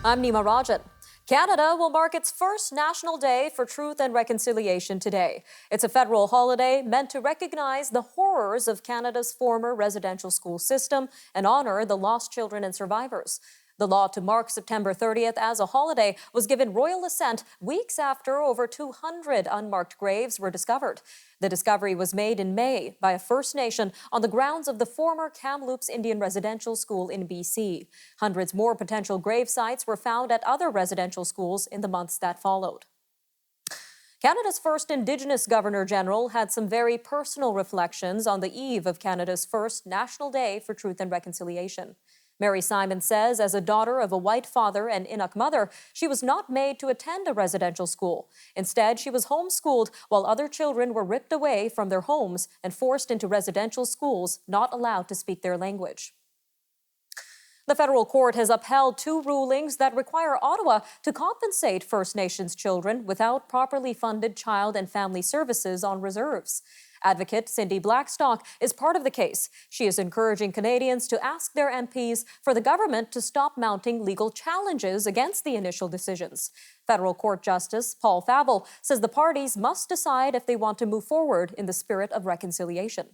I'm Nima Rajan. Canada will mark its first National Day for Truth and Reconciliation today. It's a federal holiday meant to recognize the horrors of Canada's former residential school system and honor the lost children and survivors. The law to mark September 30th as a holiday was given royal assent weeks after over 200 unmarked graves were discovered. The discovery was made in May by a First Nation on the grounds of the former Kamloops Indian Residential School in BC. Hundreds more potential grave sites were found at other residential schools in the months that followed. Canada's first Indigenous Governor-General had some very personal reflections on the eve of Canada's first National Day for Truth and Reconciliation. Mary Simon says as a daughter of a white father and Inuk mother, she was not made to attend a residential school. Instead, she was homeschooled while other children were ripped away from their homes and forced into residential schools, not allowed to speak their language. The federal court has upheld two rulings that require Ottawa to compensate First Nations children without properly funded child and family services on reserves. Advocate Cindy Blackstock is part of the case. She is encouraging Canadians to ask their MPs for the government to stop mounting legal challenges against the initial decisions. Federal Court Justice Paul Favell says the parties must decide if they want to move forward in the spirit of reconciliation.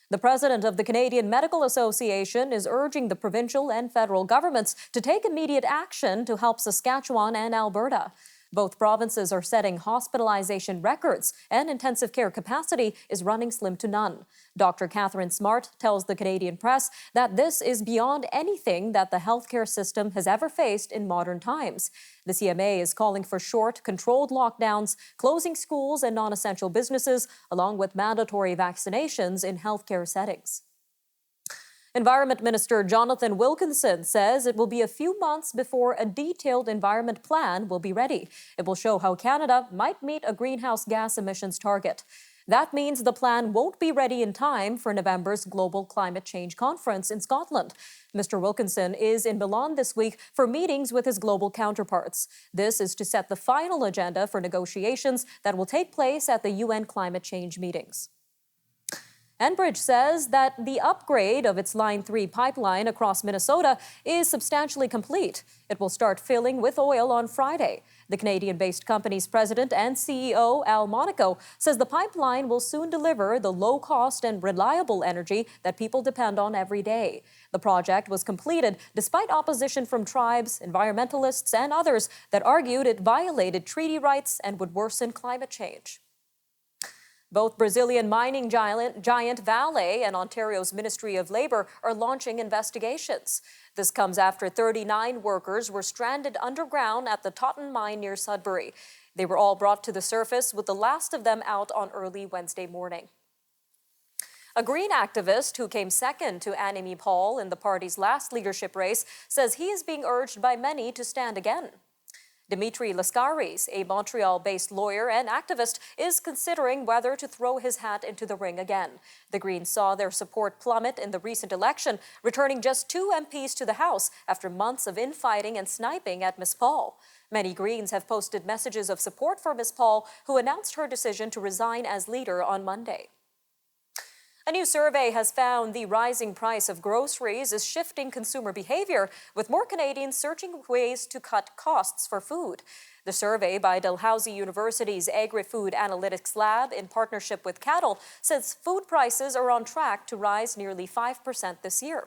The president of the Canadian Medical Association is urging the provincial and federal governments to take immediate action to help Saskatchewan and Alberta. Both provinces are setting hospitalization records, and intensive care capacity is running slim to none. Dr. Catherine Smart tells the Canadian Press that this is beyond anything that the healthcare system has ever faced in modern times. The CMA is calling for short, controlled lockdowns, closing schools and non-essential businesses, along with mandatory vaccinations in healthcare settings. Environment Minister Jonathan Wilkinson says it will be a few months before a detailed environment plan will be ready. It will show how Canada might meet a greenhouse gas emissions target. That means the plan won't be ready in time for November's Global Climate Change Conference in Scotland. Mr. Wilkinson is in Milan this week for meetings with his global counterparts. This is to set the final agenda for negotiations that will take place at the UN climate change meetings. Enbridge says that the upgrade of its Line 3 pipeline across Minnesota is substantially complete. It will start filling with oil on Friday. The Canadian-based company's president and CEO, Al Monaco, says the pipeline will soon deliver the low-cost and reliable energy that people depend on every day. The project was completed despite opposition from tribes, environmentalists, and others that argued it violated treaty rights and would worsen climate change. Both Brazilian mining giant Vale and Ontario's Ministry of Labour are launching investigations. This comes after 39 workers were stranded underground at the Totten mine near Sudbury. They were all brought to the surface, with the last of them out on early Wednesday morning. A Green activist who came second to Annamie Paul in the party's last leadership race says he is being urged by many to stand again. Dimitri Lascaris, a Montreal-based lawyer and activist, is considering whether to throw his hat into the ring again. The Greens saw their support plummet in the recent election, returning just 2 MPs to the House after months of infighting and sniping at Ms. Paul. Many Greens have posted messages of support for Ms. Paul, who announced her decision to resign as leader on Monday. A new survey has found the rising price of groceries is shifting consumer behavior, with more Canadians searching ways to cut costs for food. The survey by Dalhousie University's Agri-Food Analytics Lab, in partnership with Cattle, says food prices are on track to rise nearly 5% this year.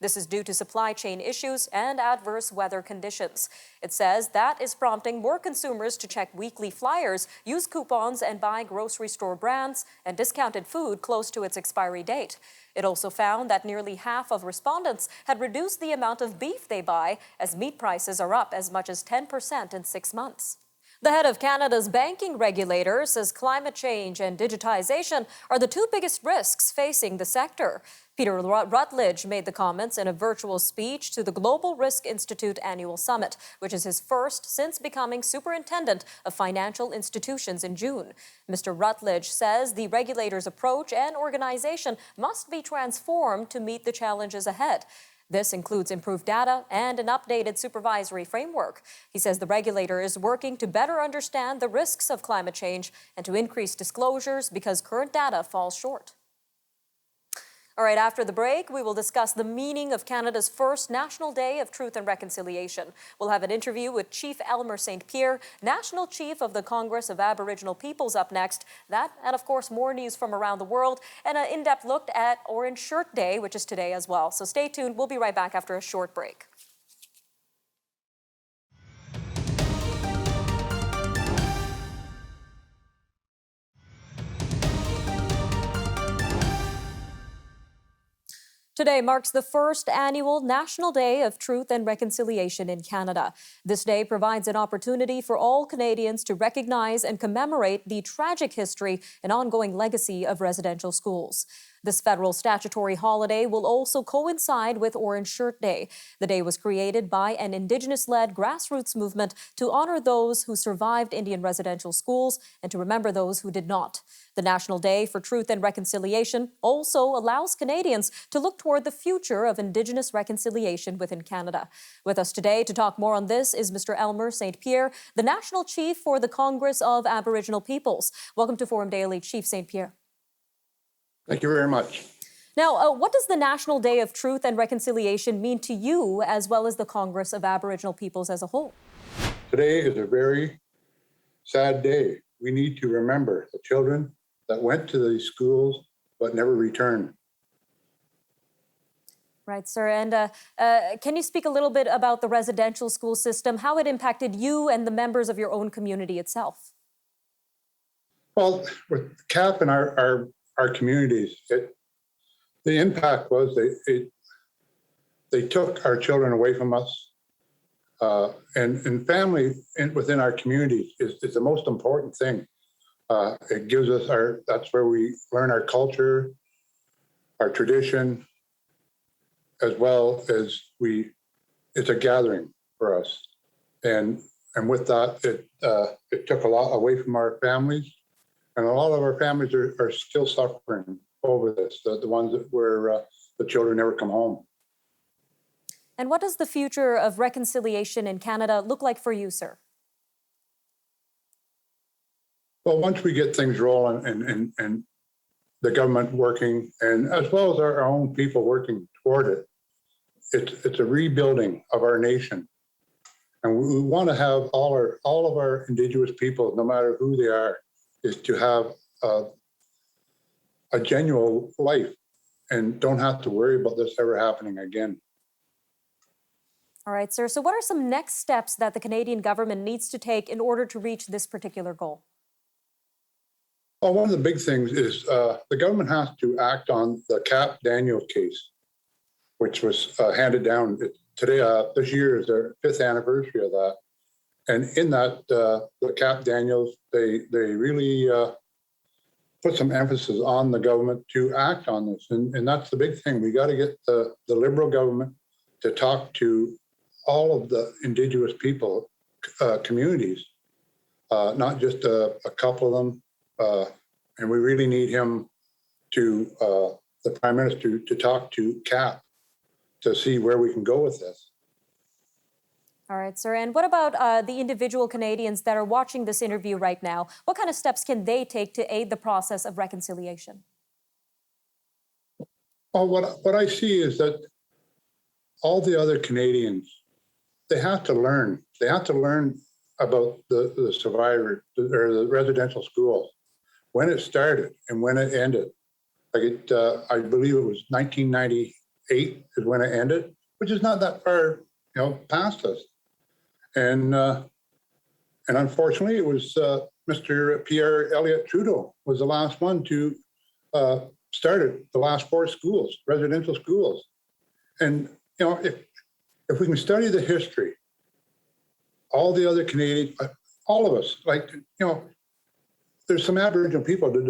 This is due to supply chain issues and adverse weather conditions. It says that is prompting more consumers to check weekly flyers, use coupons, and buy grocery store brands and discounted food close to its expiry date. It also found that nearly half of respondents had reduced the amount of beef they buy, as meat prices are up as much as 10% in 6 months. The head of Canada's banking regulator says climate change and digitization are the 2 biggest risks facing the sector. Peter Rutledge made the comments in a virtual speech to the Global Risk Institute Annual Summit, which is his first since becoming Superintendent of Financial Institutions in June. Mr. Rutledge says the regulator's approach and organization must be transformed to meet the challenges ahead. This includes improved data and an updated supervisory framework. He says the regulator is working to better understand the risks of climate change and to increase disclosures because current data falls short. All right, after the break, we will discuss the meaning of Canada's first National Day of Truth and Reconciliation. We'll have an interview with Chief Elmer St. Pierre, National Chief of the Congress of Aboriginal Peoples up next. That, and of course, more news from around the world, and an in-depth look at Orange Shirt Day, which is today as well. So stay tuned. We'll be right back after a short break. Today marks the first annual National Day of Truth and Reconciliation in Canada. This day provides an opportunity for all Canadians to recognize and commemorate the tragic history and ongoing legacy of residential schools. This federal statutory holiday will also coincide with Orange Shirt Day. The day was created by an Indigenous-led grassroots movement to honor those who survived Indian residential schools and to remember those who did not. The National Day for Truth and Reconciliation also allows Canadians to look toward the future of Indigenous reconciliation within Canada. With us today to talk more on this is Mr. Elmer St. Pierre, the National Chief for the Congress of Aboriginal Peoples. Welcome to Forum Daily, Chief St. Pierre. Thank you very much. Now, what does the National Day of Truth and Reconciliation mean to you as well as the Congress of Aboriginal Peoples as a whole? Today is a very sad day. We need to remember the children that went to these schools but never returned. Right, sir. And can you speak a little bit about the residential school system, how it impacted you and the members of your own community itself? Well, with CAP and our communities, the impact was they took our children away from us, and family within our communities is the most important thing. It gives us that's where we learn our culture, our tradition, as well as it's a gathering for us. And with that, it took a lot away from our families. And a lot of our families are still suffering over this, the ones where the children never come home. And what does the future of reconciliation in Canada look like for you, sir? Well, once we get things rolling and the government working, and as well as our own people working toward it, it's a rebuilding of our nation. And we want to have all of our Indigenous people, no matter who they are, is to have a genuine life and don't have to worry about this ever happening again. All right, sir. So what are some next steps that the Canadian government needs to take in order to reach this particular goal? Well, one of the big things is the government has to act on the Cap Daniels case, which was handed down today. This year is their 5th anniversary of that. And in that, the Cap Daniels, they really put some emphasis on the government to act on this. And that's the big thing. We got to get the Liberal government to talk to all of the Indigenous people, communities, not just a couple of them. And we really need him the Prime Minister, to talk to CAP to see where we can go with this. All right, sir. And what about the individual Canadians that are watching this interview right now? What kind of steps can they take to aid the process of reconciliation? Well, what I see is that all the other Canadians, they have to learn. They have to learn about the survivor or the residential schools, when it started and when it ended. Like I believe it was 1998 is when it ended, which is not that far, past us. And unfortunately, it was Mr. Pierre Elliott Trudeau was the last one to start it, the last 4 schools, residential schools. And if we can study the history, all the other Canadians, all of us, there's some Aboriginal people that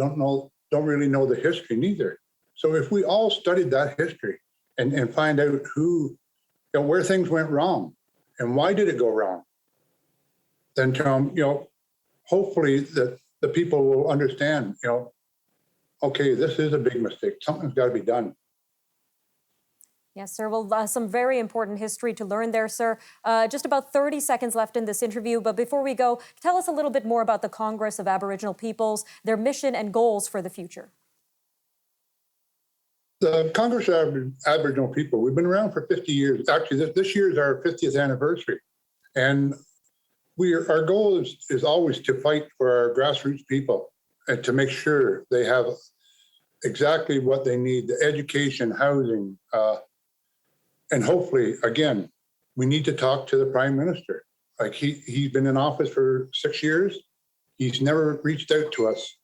don't really know the history neither. So if we all studied that history and find out where things went wrong and why did it go wrong, then hopefully the people will understand, okay, this is a big mistake. Something's got to be done. Yes, sir. Well, some very important history to learn there, sir. Just about 30 seconds left in this interview. But before we go, tell us a little bit more about the Congress of Aboriginal Peoples, their mission and goals for the future. The Congress of Aboriginal People, we've been around for 50 years. Actually, this year is our 50th anniversary. And our goal is always to fight for our grassroots people and to make sure they have exactly what they need, the education, housing, and hopefully, again, we need to talk to the Prime Minister. Like he's been in office for 6 years. He's never reached out to us.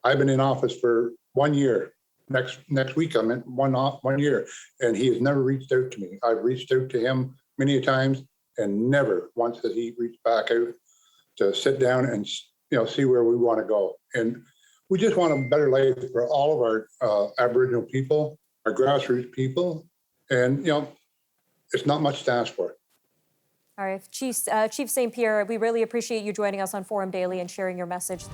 I've been in office for 1 year. Next week, I'm in 1 year, and he has never reached out to me. I've reached out to him many times, and never once has he reached back out to sit down and see where we want to go. And we just want a better life for all of our Aboriginal people, our grassroots people, and it's not much to ask for. All right, Chief St. Pierre, we really appreciate you joining us on Forum Daily and sharing your message.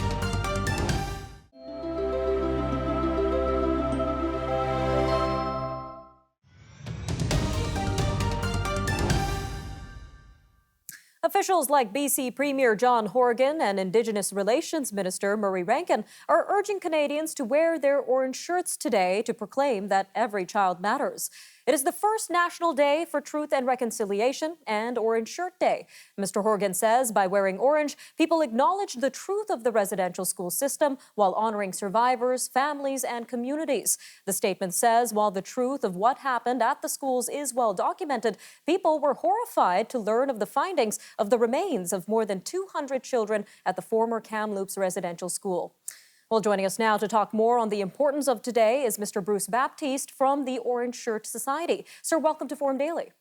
Officials like BC Premier John Horgan and Indigenous Relations Minister Murray Rankin are urging Canadians to wear their orange shirts today to proclaim that every child matters. It is the first National Day for Truth and Reconciliation and Orange Shirt Day. Mr. Horgan says by wearing orange, people acknowledge the truth of the residential school system while honoring survivors, families, and communities. The statement says while the truth of what happened at the schools is well documented, people were horrified to learn of the findings of the remains of more than 200 children at the former Kamloops residential school. Well, joining us now to talk more on the importance of today is Mr. Bruce Baptiste from the Orange Shirt Society. Sir, welcome to Forum Daily.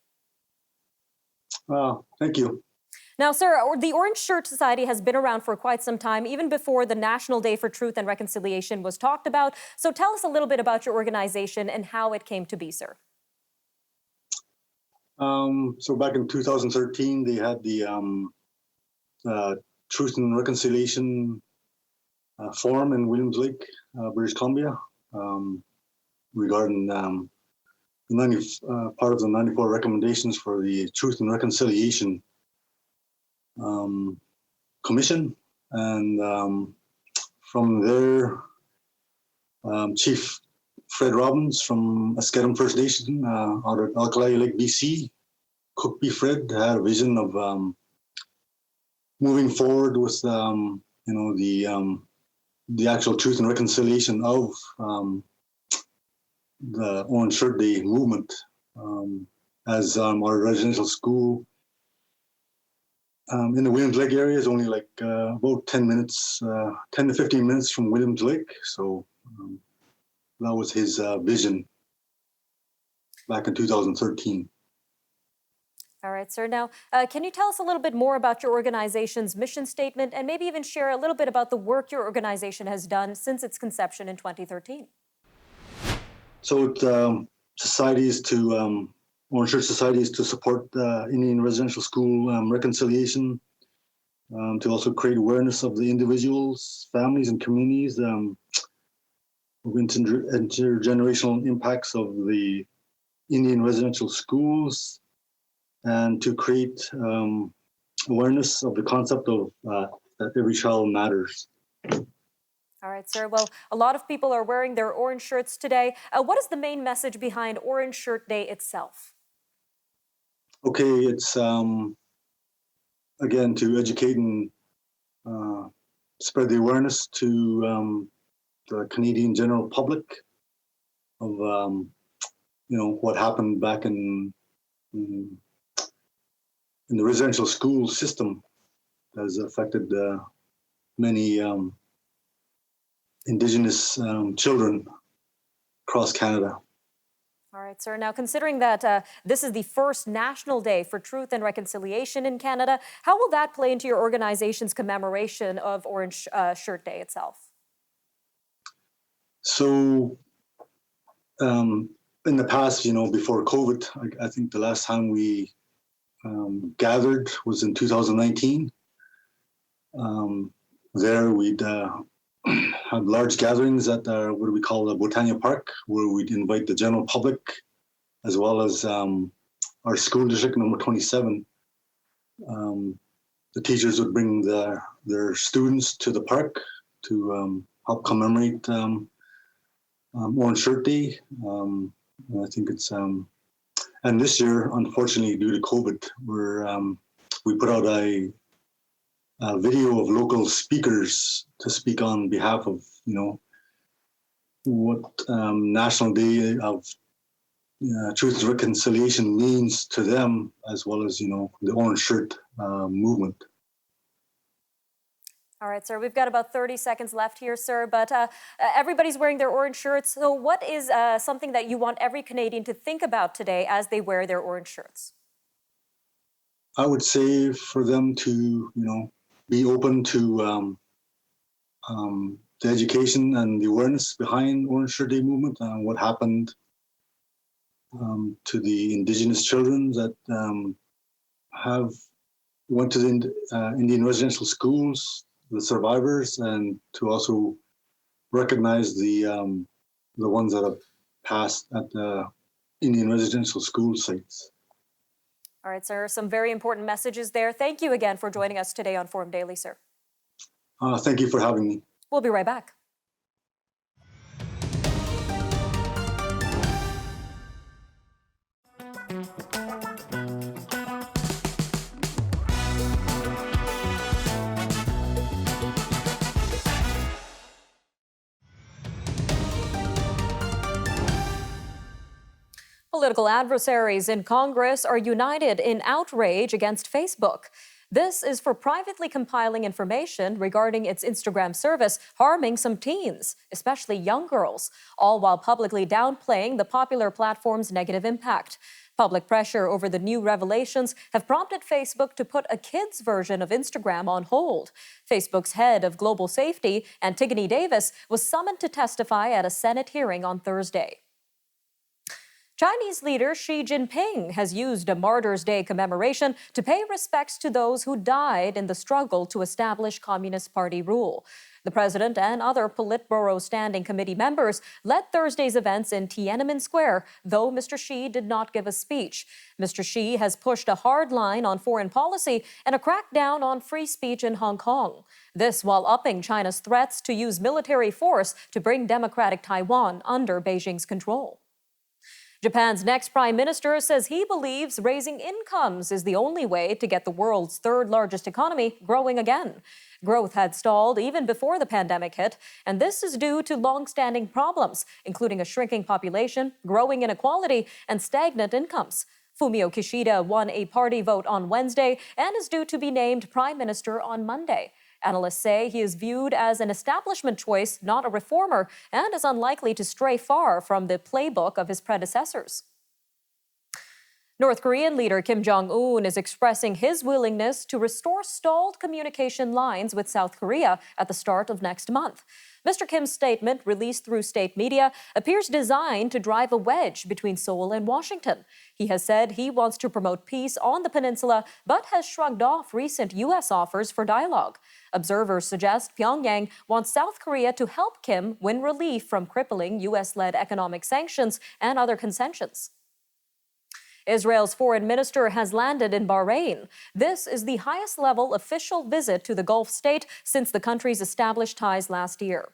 Thank you. Now, sir, the Orange Shirt Society has been around for quite some time, even before the National Day for Truth and Reconciliation was talked about. So tell us a little bit about your organization and how it came to be, sir. So back in 2013, they had the Truth and Reconciliation forum in Williams Lake, British Columbia, regarding part of the 94 recommendations for the Truth and Reconciliation Commission. And from there, Chief Fred Robbins from Askedam First Nation out at Alkali Lake, BC, Cookby Fred, had a vision of moving forward with the actual truth and reconciliation of the Orange Shirt Day movement, as our residential school in the Williams Lake area is only like about 10 to 15 minutes from Williams Lake. So that was his vision back in 2013. All right, sir. Now, can you tell us a little bit more about your organization's mission statement and maybe even share a little bit about the work your organization has done since its conception in 2013? So Orange Shirt Society is to support Indian residential school reconciliation, to also create awareness of the individuals, families, and communities of intergenerational impacts of the Indian residential schools, and to create awareness of the concept of that every child matters. All right, sir. Well, a lot of people are wearing their orange shirts today. What is the main message behind Orange Shirt Day itself? Okay, it's again to educate and spread the awareness to the Canadian general public of what happened back in the residential school system that has affected many Indigenous children across Canada. All right, sir. Now, considering that this is the first National Day for Truth and Reconciliation in Canada, how will that play into your organization's commemoration of Orange Shirt Day itself? So, in the past, before COVID, I think the last time we gathered was in 2019. There we'd have large gatherings at what we call the Botania Park, where we'd invite the general public as well as our school district number 27. The teachers would bring their students to the park to help commemorate Orange Shirt Day. I think it's and this year, unfortunately, due to COVID, we put out a video of local speakers to speak on behalf of what National Day of Truth and Reconciliation means to them, as well as the Orange Shirt movement. All right, sir, we've got about 30 seconds left here, sir, but everybody's wearing their orange shirts. So what is something that you want every Canadian to think about today as they wear their orange shirts? I would say for them to, be open to the education and the awareness behind Orange Shirt Day movement and what happened to the Indigenous children that went to the Indian residential schools, the survivors, and to also recognize the ones that have passed at the Indian residential school sites. All right, sir, some very important messages there. Thank you again for joining us today on Forum Daily, sir. Thank you for having me. We'll be right back. Political adversaries in Congress are united in outrage against Facebook. This is for privately compiling information regarding its Instagram service harming some teens, especially young girls, all while publicly downplaying the popular platform's negative impact. Public pressure over the new revelations have prompted Facebook to put a kids' version of Instagram on hold. Facebook's head of global safety, Antigone Davis, was summoned to testify at a Senate hearing on Thursday. Chinese leader Xi Jinping has used a Martyrs' Day commemoration to pay respects to those who died in the struggle to establish Communist Party rule. The president and other Politburo Standing Committee members led Thursday's events in Tiananmen Square, though Mr. Xi did not give a speech. Mr. Xi has pushed a hard line on foreign policy and a crackdown on free speech in Hong Kong. This while upping China's threats to use military force to bring democratic Taiwan under Beijing's control. Japan's next prime minister says he believes raising incomes is the only way to get the world's third largest economy growing again. Growth had stalled even before the pandemic hit, and this is due to long-standing problems, including a shrinking population, growing inequality, and stagnant incomes. Fumio Kishida won a party vote on Wednesday and is due to be named prime minister on Monday. Analysts say he is viewed as an establishment choice, not a reformer, and is unlikely to stray far from the playbook of his predecessors. North Korean leader Kim Jong-un is expressing his willingness to restore stalled communication lines with South Korea at the start of next month. Mr. Kim's statement, released through state media, appears designed to drive a wedge between Seoul and Washington. He has said he wants to promote peace on the peninsula, but has shrugged off recent U.S. offers for dialogue. Observers suggest Pyongyang wants South Korea to help Kim win relief from crippling U.S.-led economic sanctions and other concessions. Israel's foreign minister has landed in Bahrain. This is the highest-level official visit to the Gulf state since the country's established ties last year.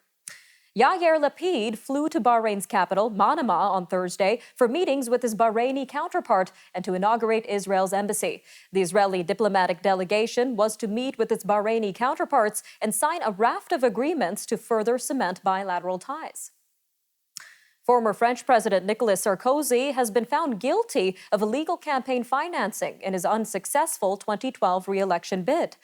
Yair Lapid flew to Bahrain's capital, Manama, on Thursday for meetings with his Bahraini counterpart and to inaugurate Israel's embassy. The Israeli diplomatic delegation was to meet with its Bahraini counterparts and sign a raft of agreements to further cement bilateral ties. Former French President Nicolas Sarkozy has been found guilty of illegal campaign financing in his unsuccessful 2012 re-election bid.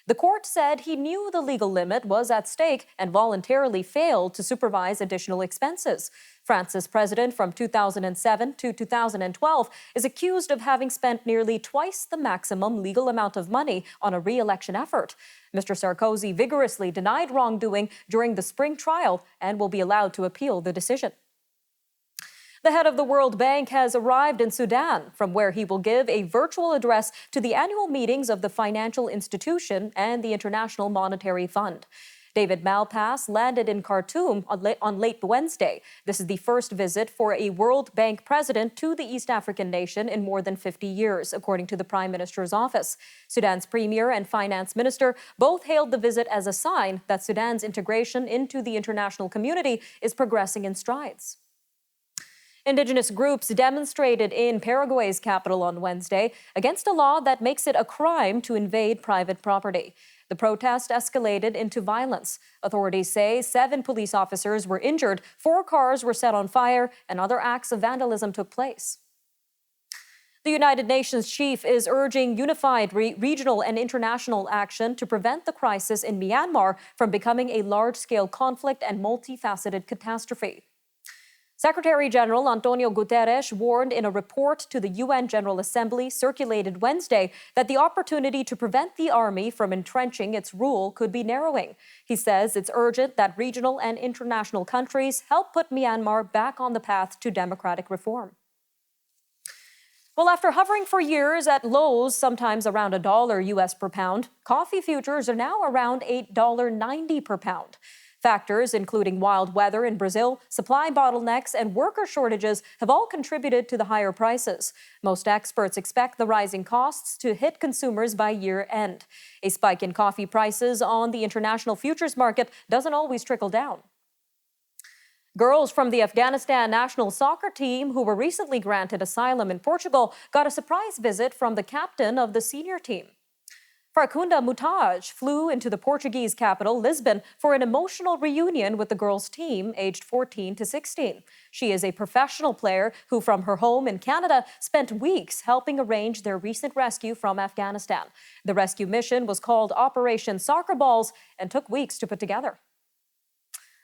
The court said he knew the legal limit was at stake and voluntarily failed to supervise additional expenses. France's president from 2007 to 2012 is accused of having spent nearly twice the maximum legal amount of money on a re-election effort. Mr. Sarkozy vigorously denied wrongdoing during the spring trial and will be allowed to appeal the decision. The head of the World Bank has arrived in Sudan, from where he will give a virtual address to the annual meetings of the financial institution and the International Monetary Fund. David Malpass landed in Khartoum on late Wednesday. This is the first visit for a World Bank president to the East African nation in more than 50 years, according to the Prime Minister's office. Sudan's Premier and Finance Minister both hailed the visit as a sign that Sudan's integration into the international community is progressing in strides. Indigenous groups demonstrated in Paraguay's capital on Wednesday against a law that makes it a crime to invade private property. The protest escalated into violence. Authorities say 7 police officers were injured, 4 cars were set on fire, and other acts of vandalism took place. The United Nations chief is urging unified regional and international action to prevent the crisis in Myanmar from becoming a large-scale conflict and multifaceted catastrophe. Secretary General Antonio Guterres warned in a report to the UN General Assembly circulated Wednesday that the opportunity to prevent the army from entrenching its rule could be narrowing. He says it's urgent that regional and international countries help put Myanmar back on the path to democratic reform. Well, after hovering for years at lows, sometimes around $1 US per pound, coffee futures are now around $8.90 per pound. Factors including wild weather in Brazil, supply bottlenecks, and worker shortages have all contributed to the higher prices. Most experts expect the rising costs to hit consumers by year end. A spike in coffee prices on the international futures market doesn't always trickle down. Girls from the Afghanistan national soccer team who were recently granted asylum in Portugal got a surprise visit from the captain of the senior team. Farkunda Mutaj flew into the Portuguese capital, Lisbon, for an emotional reunion with the girls' team, aged 14 to 16. She is a professional player who, from her home in Canada, spent weeks helping arrange their recent rescue from Afghanistan. The rescue mission was called Operation Soccer Balls and took weeks to put together.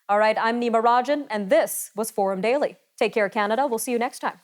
All right, I'm Nima Rajan, and this was Forum Daily. Take care, Canada. We'll see you next time.